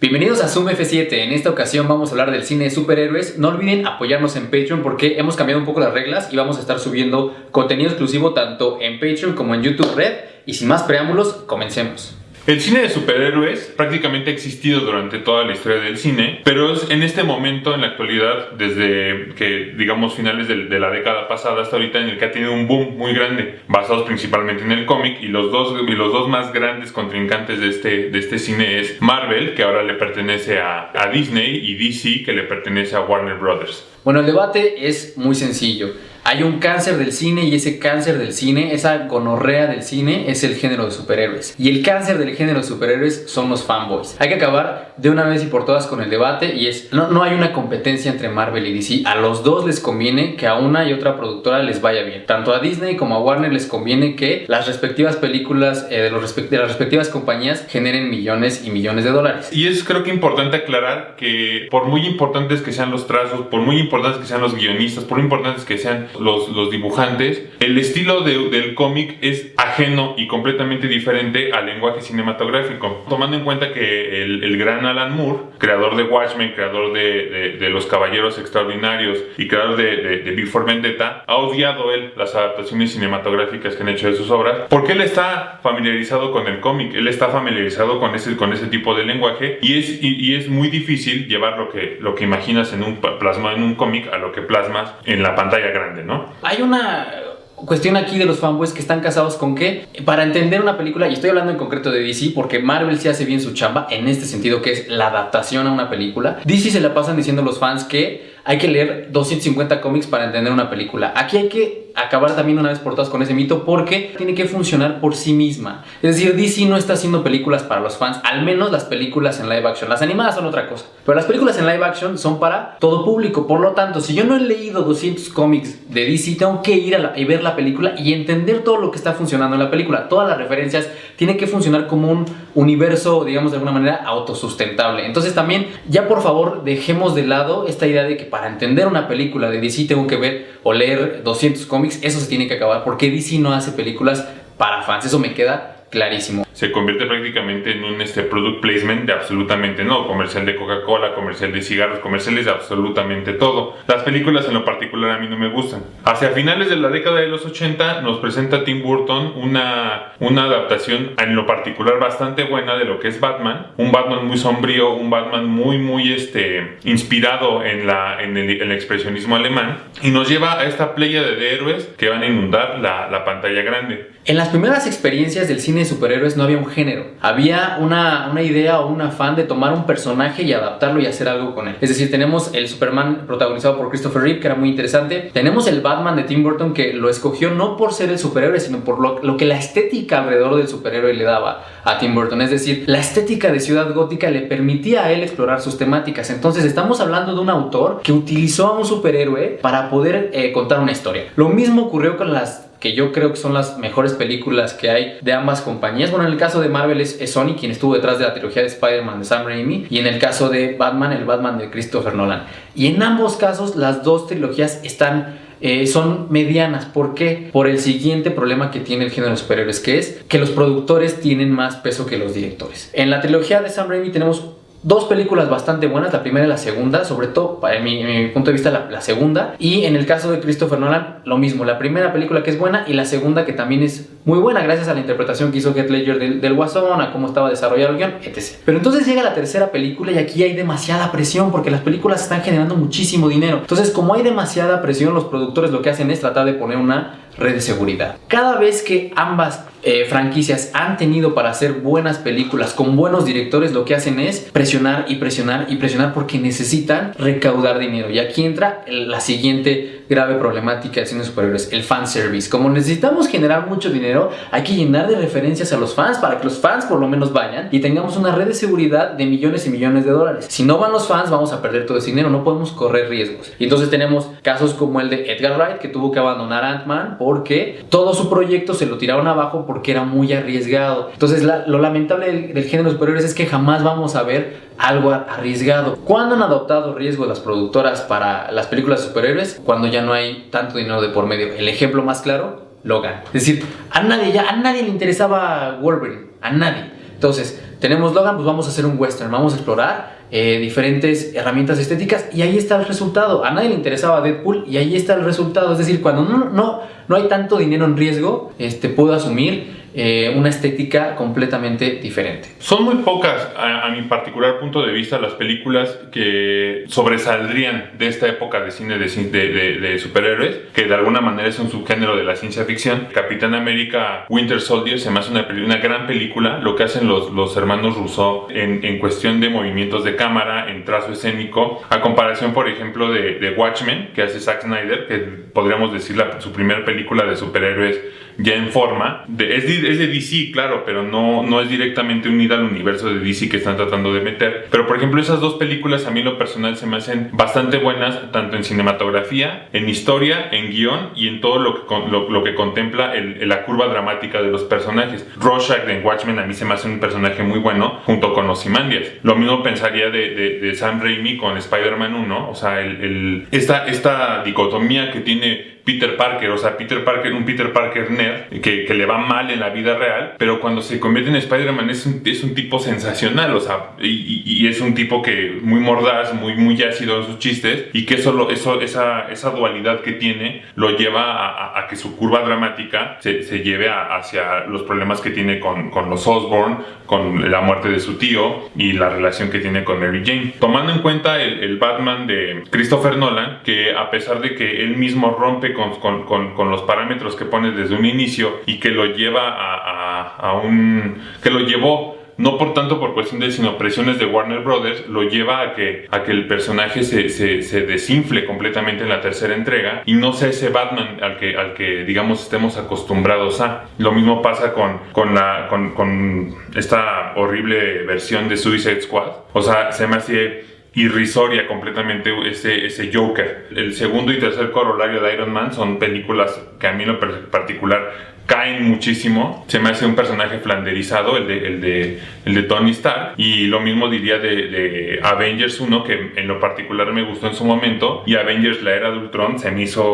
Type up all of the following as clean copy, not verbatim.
Bienvenidos a Zoom F7. En esta ocasión vamos a hablar del cine de superhéroes. No olviden apoyarnos en Patreon porque hemos cambiado un poco las reglas y vamos a estar subiendo contenido exclusivo tanto en Patreon como en YouTube Red. Y sin más preámbulos, comencemos. El cine de superhéroes prácticamente ha existido durante toda la historia del cine, pero es en este momento, en la actualidad, desde que, digamos, finales de la década pasada hasta ahorita, en el que ha tenido un boom muy grande, basados principalmente en el cómic, y los dos más grandes contrincantes de este cine es Marvel, que ahora le pertenece a Disney, y DC, que le pertenece a Warner Brothers. Bueno, el debate es muy sencillo. Hay un cáncer del cine y ese cáncer del cine, esa gonorrea del cine es el género de superhéroes. Y el cáncer del género de superhéroes son los fanboys. Hay que acabar de una vez y por todas con el debate y no hay una competencia entre Marvel y DC. A los dos les conviene que a una y otra productora les vaya bien. Tanto a Disney como a Warner les conviene que las respectivas películas de las respectivas compañías generen millones y millones de dólares. Y es creo que importante aclarar que por muy importantes que sean los trazos, por muy importantes que sean los guionistas, por muy importantes que sean los dibujantes, el estilo del cómic es ajeno y completamente diferente al lenguaje cinematográfico. Tomando en cuenta que el gran Alan Moore, creador de Watchmen, creador de Los Caballeros Extraordinarios y creador de V for Vendetta, ha odiado él las adaptaciones cinematográficas que han hecho de sus obras, porque él está familiarizado con el cómic, él está familiarizado con ese tipo de lenguaje y es muy difícil llevar lo que imaginas plasmado en un cómic a lo que plasmas en la pantalla grande, ¿no? Hay una cuestión aquí de los fanboys que están casados con que para entender una película, y estoy hablando en concreto de DC porque Marvel sí hace bien su chamba en este sentido que es la adaptación a una película. DC se la pasan diciendo a los fans que hay que leer 250 cómics para entender una película. Aquí hay que acabar también una vez por todas con ese mito porque tiene que funcionar por sí misma. Es decir, DC no está haciendo películas para los fans, al menos las películas en live action. Las animadas son otra cosa, pero las películas en live action son para todo público. Por lo tanto, si yo no he leído 200 cómics de DC, tengo que ir y ver la película y entender todo lo que está funcionando en la película. Todas las referencias tienen que funcionar como un universo, digamos de alguna manera, autosustentable. Entonces también, ya por favor, dejemos de lado esta idea de que para entender una película de DC tengo que ver o leer 200 cómics. Eso se tiene que acabar porque DC no hace películas para fans. Eso me queda clarísimo. Se convierte prácticamente en un product placement de absolutamente no, comercial de Coca-Cola, comercial de cigarros, comerciales de absolutamente todo. Las películas en lo particular a mí no me gustan. Hacia finales de la década de los 80 nos presenta Tim Burton una adaptación en lo particular bastante buena de lo que es Batman, un Batman muy sombrío, un Batman muy inspirado en el expresionismo alemán, y nos lleva a esta playa de héroes que van a inundar la pantalla grande. En las primeras experiencias del cine de superhéroes no había un género. Había una idea o un afán de tomar un personaje y adaptarlo y hacer algo con él. Es decir, tenemos el Superman protagonizado por Christopher Reeve, que era muy interesante. Tenemos el Batman de Tim Burton, que lo escogió no por ser el superhéroe, sino por lo que la estética alrededor del superhéroe le daba a Tim Burton. Es decir, la estética de Ciudad Gótica le permitía a él explorar sus temáticas. Entonces estamos hablando de un autor que utilizó a un superhéroe para poder contar una historia. Lo mismo ocurrió con las que yo creo que son las mejores películas que hay de ambas compañías. Bueno, en el caso de Marvel es Sony quien estuvo detrás de la trilogía de Spider-Man de Sam Raimi, y en el caso de Batman, el Batman de Christopher Nolan. Y en ambos casos las dos trilogías son medianas. ¿Por qué? Por el siguiente problema que tiene el género de superhéroes, que es que los productores tienen más peso que los directores. En la trilogía de Sam Raimi tenemos dos películas bastante buenas, la primera y la segunda, sobre todo en mi punto de vista la segunda, y en el caso de Christopher Nolan lo mismo, la primera película que es buena y la segunda que también es muy buena gracias a la interpretación que hizo Heath Ledger del Guasón, a cómo estaba desarrollado el guión, etc. Pero entonces llega la tercera película y aquí hay demasiada presión porque las películas están generando muchísimo dinero. Entonces, como hay demasiada presión, los productores lo que hacen es tratar de poner una red de seguridad. Cada vez que ambas franquicias han tenido para hacer buenas películas con buenos directores, lo que hacen es presionar y presionar y presionar porque necesitan recaudar dinero. Y aquí entra la siguiente grave problemática del cine de superhéroes, el fanservice. Como necesitamos generar mucho dinero, hay que llenar de referencias a los fans para que los fans por lo menos vayan y tengamos una red de seguridad de millones y millones de dólares. Si no van los fans, vamos a perder todo ese dinero, no podemos correr riesgos. Y entonces tenemos casos como el de Edgar Wright, que tuvo que abandonar Ant-Man porque todo su proyecto se lo tiraron abajo porque era muy arriesgado. Entonces lo lamentable del género de superhéroes es que jamás vamos a ver algo arriesgado. ¿Cuándo han adoptado riesgo las productoras para las películas de superhéroes? Cuando ya no hay tanto dinero de por medio. El ejemplo más claro, Logan. Es decir, a nadie le interesaba Wolverine, a nadie. Entonces, tenemos Logan, pues vamos a hacer un western, vamos a explorar diferentes herramientas estéticas y ahí está el resultado. A nadie le interesaba Deadpool y ahí está el resultado. Es decir, cuando no hay tanto dinero en riesgo, puedo asumir una estética completamente diferente. Son muy pocas, a mi particular punto de vista, las películas que sobresaldrían de esta época de cine de superhéroes, que de alguna manera es un subgénero de la ciencia ficción. Capitán América Winter Soldier se me hace una gran película. Lo que hacen los hermanos Russo en cuestión de movimientos de cámara, en trazo escénico, a comparación, por ejemplo, de Watchmen, que hace Zack Snyder, que podríamos decir su primera película de superhéroes ya en forma. Es de DC, claro, pero no es directamente unida al universo de DC que están tratando de meter. Pero, por ejemplo, esas dos películas a mí en lo personal se me hacen bastante buenas, tanto en cinematografía, en historia, en guión y en todo lo que contempla la curva dramática de los personajes. Rorschach en Watchmen a mí se me hace un personaje muy bueno, junto con Ozymandias. Lo mismo pensaría de Sam Raimi con Spider-Man 1, o sea, esta dicotomía que tiene Peter Parker, o sea, un Peter Parker nerd que le va mal en la vida real, pero cuando se convierte en Spider-Man es un tipo sensacional, o sea, y es un tipo que muy mordaz, muy ácido en sus chistes, y que esa dualidad que tiene lo lleva a que su curva dramática se lleve hacia los problemas que tiene con los Osborn, con la muerte de su tío y la relación que tiene con Mary Jane. Tomando en cuenta el Batman de Christopher Nolan, que a pesar de que él mismo rompe con los parámetros que pone desde un inicio y que lo lleva que lo llevó no por tanto por cuestiones sino presiones de Warner Brothers, lo lleva a que el personaje se desinfle completamente en la tercera entrega y no sea ese Batman al que digamos estemos acostumbrados a. Lo mismo pasa con esta horrible versión de Suicide Squad. O sea, se me hace irrisoria completamente ese Joker. El segundo y tercer corolario de Iron Man son películas que a mí en lo particular caen muchísimo. Se me hace un personaje flanderizado, el de Tony Stark, y lo mismo diría de Avengers 1, que en lo particular me gustó en su momento, y Avengers la era de Ultron se me hizo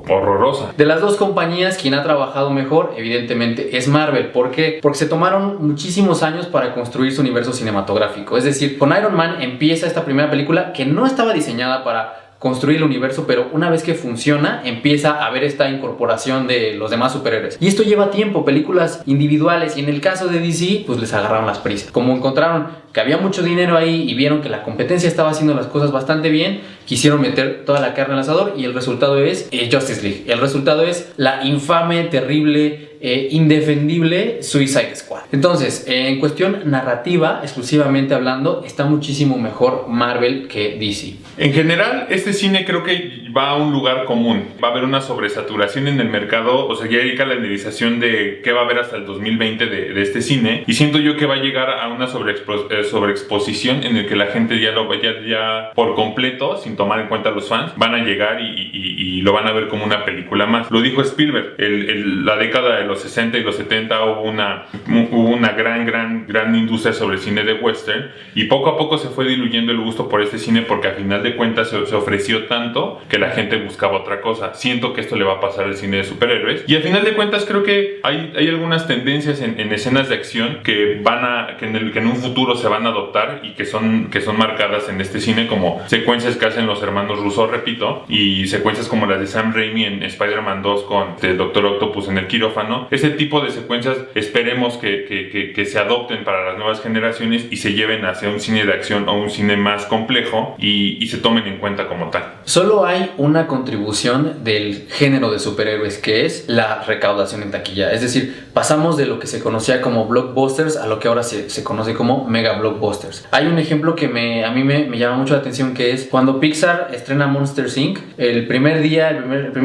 horrorosa. De las dos compañías, quien ha trabajado mejor evidentemente es Marvel. ¿Por qué? Porque se tomaron muchísimos años para construir su universo cinematográfico. Es decir, con Iron Man empieza esta primera película que no estaba diseñada para construir el universo, pero una vez que funciona empieza a haber esta incorporación de los demás superhéroes, y esto lleva tiempo, películas individuales, y en el caso de DC pues les agarraron las prisas. Como encontraron que había mucho dinero ahí y vieron que la competencia estaba haciendo las cosas bastante bien, quisieron meter toda la carne al asador, y el resultado es Justice League. El resultado es la infame, terrible, indefendible Suicide Squad. Entonces, en cuestión narrativa, exclusivamente hablando, está muchísimo mejor Marvel que DC. En general, este cine creo que va a un lugar común. Va a haber una sobresaturación en el mercado, o sea, ya llega la analización de qué va a haber hasta el 2020 de este cine, y siento yo que va a llegar a una sobreexposición en el que la gente ya por completo, sin tomar en cuenta a los fans, van a llegar y lo van a ver como una película más. Lo dijo Spielberg, la década de los 60 y los 70 hubo una gran industria sobre el cine de western, y poco a poco se fue diluyendo el gusto por este cine, porque a final de cuentas se ofreció tanto que la gente buscaba otra cosa. Siento que esto le va a pasar al cine de superhéroes, y a final de cuentas creo que hay algunas tendencias en escenas de acción que en un futuro se van a adoptar y que son marcadas en este cine, como secuencias que hacen los hermanos Russo, repito, y secuencias como las de Sam Raimi en Spider-Man 2 con el Doctor Octopus en el quirófano. Ese tipo de secuencias esperemos que se adopten para las nuevas generaciones y se lleven hacia un cine de acción o un cine más complejo y se tomen en cuenta como tal. Solo hay una contribución del género de superhéroes, que es la recaudación en taquilla. Es decir, pasamos de lo que se conocía como blockbusters a lo que ahora se conoce como mega blockbusters. Hay un ejemplo que a mí me llama mucho la atención, que es cuando Pixar estrena Monsters Inc. El primer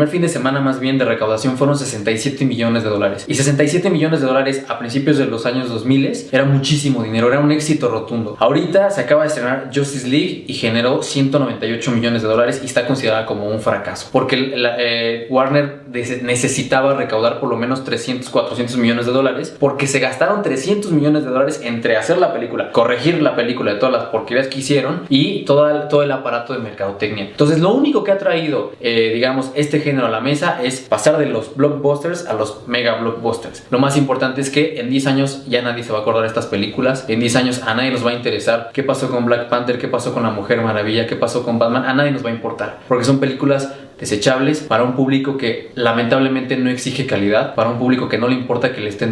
fin de semana más bien de recaudación fueron $67 millones. Y $67 millones a principios de los años 2000 era muchísimo dinero, era un éxito rotundo. Ahorita se acaba de estrenar Justice League y generó $198 millones y está considerada como un fracaso, porque Warner necesitaba recaudar por lo menos 300, 400 millones de dólares, porque se gastaron 300 millones de dólares entre hacer la película, corregir la película de todas las porquerías que hicieron y todo el aparato de mercadotecnia. Entonces lo único que ha traído, digamos, este género a la mesa es pasar de los blockbusters a los mega blockbusters. Lo más importante es que en 10 años ya nadie se va a acordar de estas películas, en 10 años a nadie nos va a interesar qué pasó con Black Panther, qué pasó con La Mujer Maravilla, qué pasó con Batman, a nadie nos va a importar, porque son películas desechables para un público que lamentablemente no exige calidad, para un público que no le importa que le estén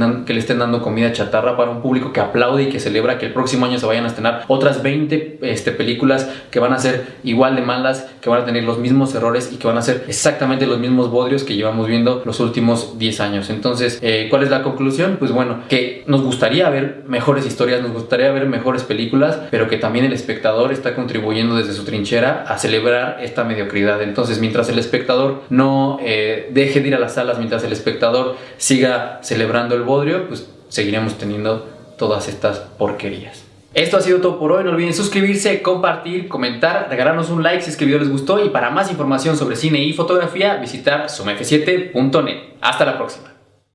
dando comida chatarra, para un público que aplaude y que celebra que el próximo año se vayan a estrenar otras 20 películas que van a ser igual de malas, que van a tener los mismos errores y que van a ser exactamente los mismos bodrios que llevamos viendo los últimos 10 años. Entonces, ¿cuál es la conclusión? Pues bueno, que nos gustaría ver mejores historias, nos gustaría ver mejores películas, pero que también el espectador está contribuyendo desde su trinchera a celebrar esta mediocridad. Entonces, mientras el espectador no deje de ir a las salas, mientras el espectador siga celebrando el bodrio, pues seguiremos teniendo todas estas porquerías. Esto ha sido todo por hoy. No olviden suscribirse, compartir, comentar, regalarnos un like si es que el video les gustó, y para más información sobre cine y fotografía visitar sumf7.net. Hasta la próxima.